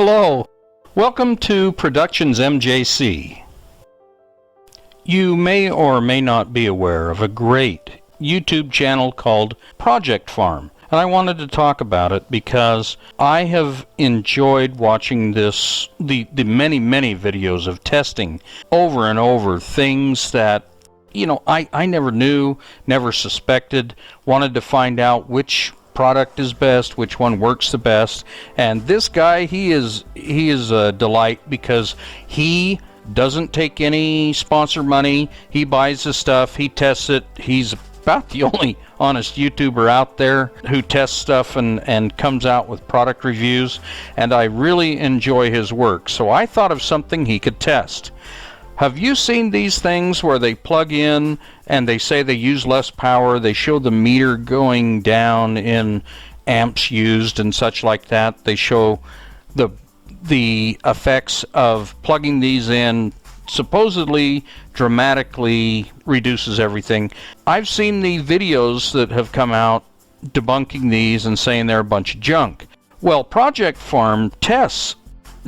Hello, welcome to Productions MJC. You may or may not be aware of a great YouTube channel called Project Farm, and I wanted to talk about it because I have enjoyed watching the many videos of testing over and over things that I never knew, never suspected, wanted to find out which product is best, which one works the best. And this guy, he is a delight because he doesn't take any sponsor money. He buys the stuff, he tests it. He's about the only honest YouTuber out there who tests stuff and comes out with product reviews, and I really enjoy his work. So I thought of something he could test. Have you seen these things where they plug in and they say they use less power? They show the meter going down in amps used and such like that. They show the effects of plugging these in supposedly dramatically reduces everything. I've seen the videos that have come out debunking these and saying they're a bunch of junk. Well, Project Farm tests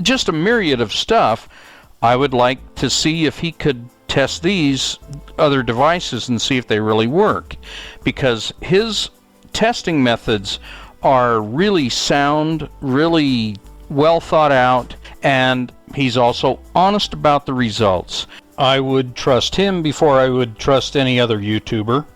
just a myriad of stuff. I would like to see if he could test these other devices and see if they really work, because his testing methods are really sound, really well thought out, and he's also honest about the results. I would trust him before I would trust any other YouTuber.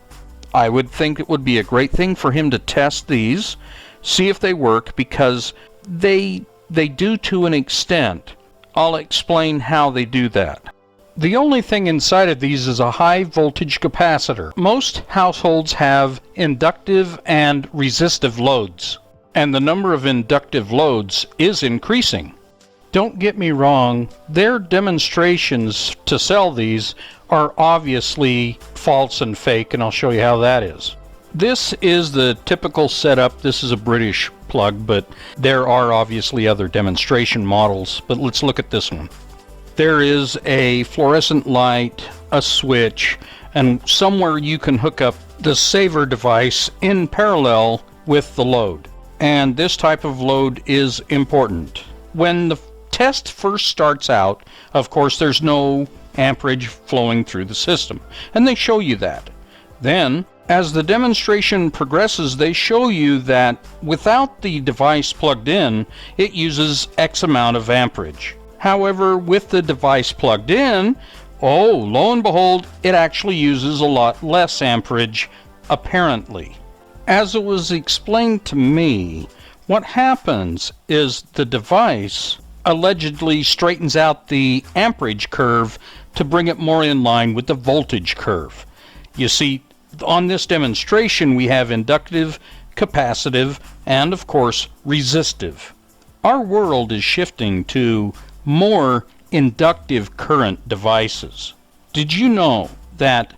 I would think it would be a great thing for him to test these, see if they work, because they do to an extent. I'll explain how they do that. The only thing inside of these is a high voltage capacitor. Most households have inductive and resistive loads, and the number of inductive loads is increasing. Don't get me wrong, their demonstrations to sell these are obviously false and fake, and I'll show you how that is. This is the typical setup. This is a British plug, but there are obviously other demonstration models. But let's look at this one. There is a fluorescent light, a switch, and somewhere you can hook up the saver device in parallel with the load. And this type of load is important. When the test first starts out, of course, there's no amperage flowing through the system, and they show you that. Then, as the demonstration progresses, they show you that without the device plugged in, it uses X amount of amperage. However, with the device plugged in, lo and behold, it actually uses a lot less amperage, apparently. As it was explained to me, what happens is the device allegedly straightens out the amperage curve to bring it more in line with the voltage curve. You see, on this demonstration, we have inductive, capacitive, and of course, resistive. Our world is shifting to more inductive current devices. Did you know that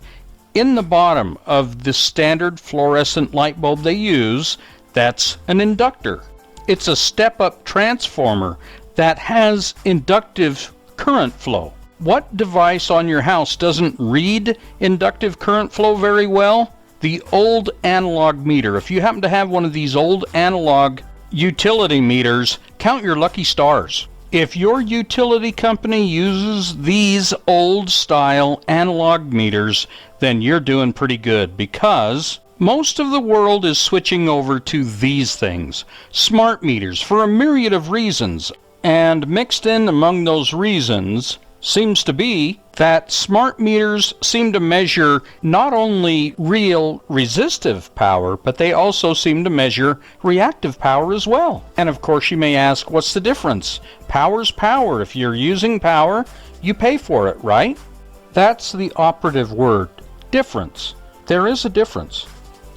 in the bottom of the standard fluorescent light bulb they use, that's an inductor? It's a step-up transformer that has inductive current flow. What device on your house doesn't read inductive current flow very well? The old analog meter. If you happen to have one of these old analog utility meters, count your lucky stars. If your utility company uses these old style analog meters, then you're doing pretty good, because most of the world is switching over to these things, smart meters, for a myriad of reasons. And mixed in among those reasons seems to be that smart meters seem to measure not only real resistive power, but they also seem to measure reactive power as well. And of course you may ask, what's the difference? Power's power. If you're using power, you pay for it, right? That's the operative word, difference. There is a difference.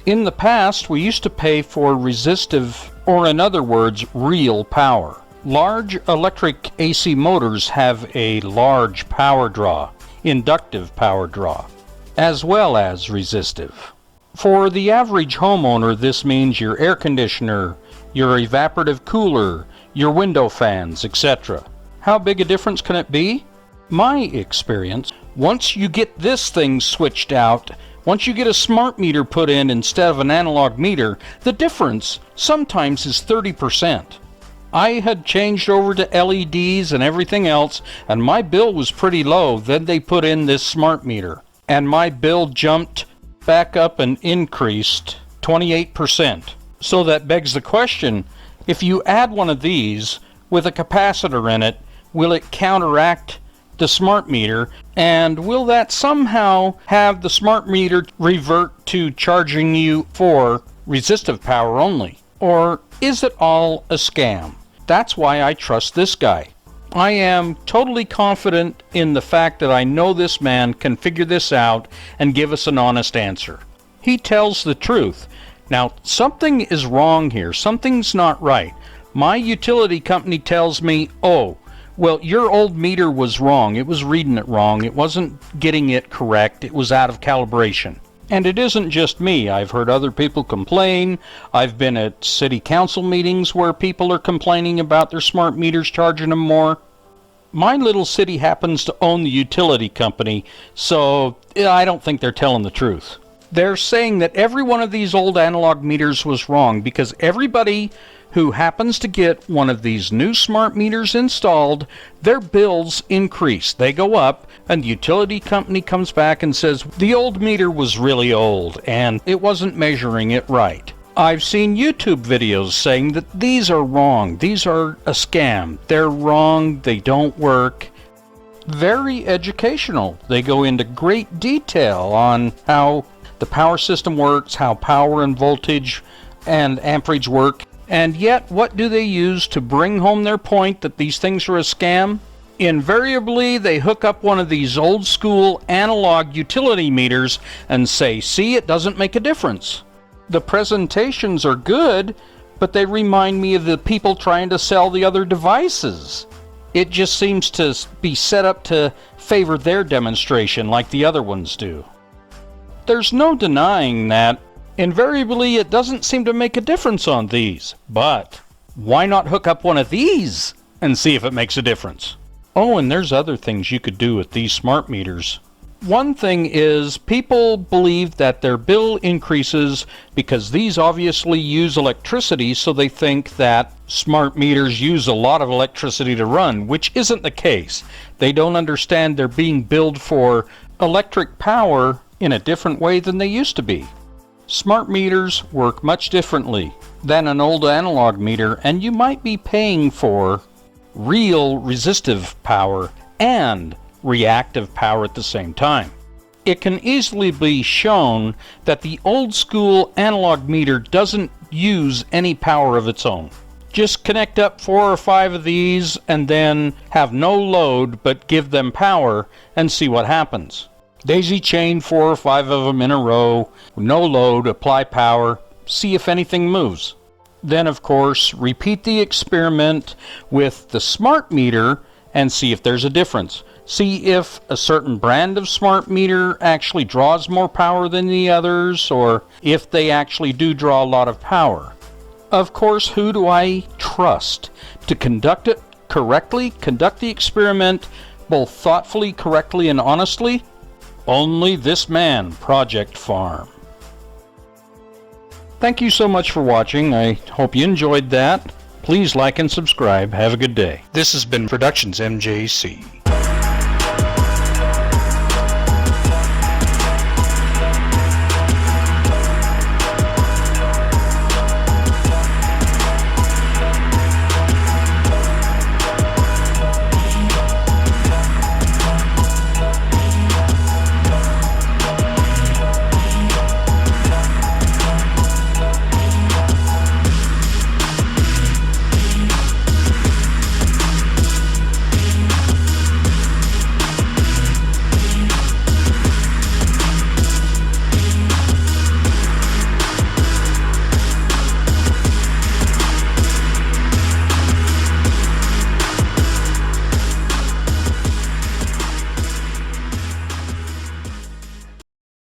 In the past, we used to pay for resistive, or in other words, real power. Large electric AC motors have a large power draw, inductive power draw, as well as resistive. For the average homeowner, this means your air conditioner, your evaporative cooler, your window fans, etc. How big a difference can it be? My experience, once you get this thing switched out, once you get a smart meter put in instead of an analog meter, the difference sometimes is 30%. I had changed over to LEDs and everything else, and my bill was pretty low. Then they put in this smart meter, and my bill jumped back up and increased 28%. So that begs the question, if you add one of these with a capacitor in it, will it counteract the smart meter, and will that somehow have the smart meter revert to charging you for resistive power only? Or is it all a scam? That's why I trust this guy. I am totally confident in the fact that I know this man can figure this out and give us an honest answer. He tells the truth. Now, something is wrong here. Something's not right. My utility company tells me, oh, well, your old meter was wrong. It was reading it wrong. It wasn't getting it correct. It was out of calibration. And it isn't just me. I've heard other people complain. I've been at city council meetings where people are complaining about their smart meters charging them more. My little city happens to own the utility company, so I don't think they're telling the truth. They're saying that every one of these old analog meters was wrong because everybody who happens to get one of these new smart meters installed, their bills increase. They go up, and the utility company comes back and says, the old meter was really old, and it wasn't measuring it right. I've seen YouTube videos saying that these are wrong. These are a scam. They're wrong. They don't work. Very educational. They go into great detail on how the power system works, how power and voltage and amperage work. And yet, what do they use to bring home their point that these things are a scam? Invariably, they hook up one of these old school analog utility meters and say, see, it doesn't make a difference. The presentations are good, but they remind me of the people trying to sell the other devices. It just seems to be set up to favor their demonstration like the other ones do. There's no denying that invariably it doesn't seem to make a difference on these, but why not hook up one of these and see if it makes a difference? Oh, and there's other things you could do with these smart meters. One thing is people believe that their bill increases because these obviously use electricity, so they think that smart meters use a lot of electricity to run, which isn't the case. They don't understand they're being billed for electric power in a different way than they used to be. Smart meters work much differently than an old analog meter, and you might be paying for real resistive power and reactive power at the same time. It can easily be shown that the old school analog meter doesn't use any power of its own. Just connect up 4 or 5 of these and then have no load but give them power and see what happens. Daisy chain 4 or 5 of them in a row, no load, apply power, see if anything moves. Then, of course, repeat the experiment with the smart meter and see if there's a difference. See if a certain brand of smart meter actually draws more power than the others, or if they actually do draw a lot of power. Of course, who do I trust to conduct it correctly, conduct the experiment both thoughtfully, correctly, and honestly? Only this man, Project Farm. Thank you so much for watching. I hope you enjoyed that. Please like and subscribe. Have a good day. This has been Productions MJC.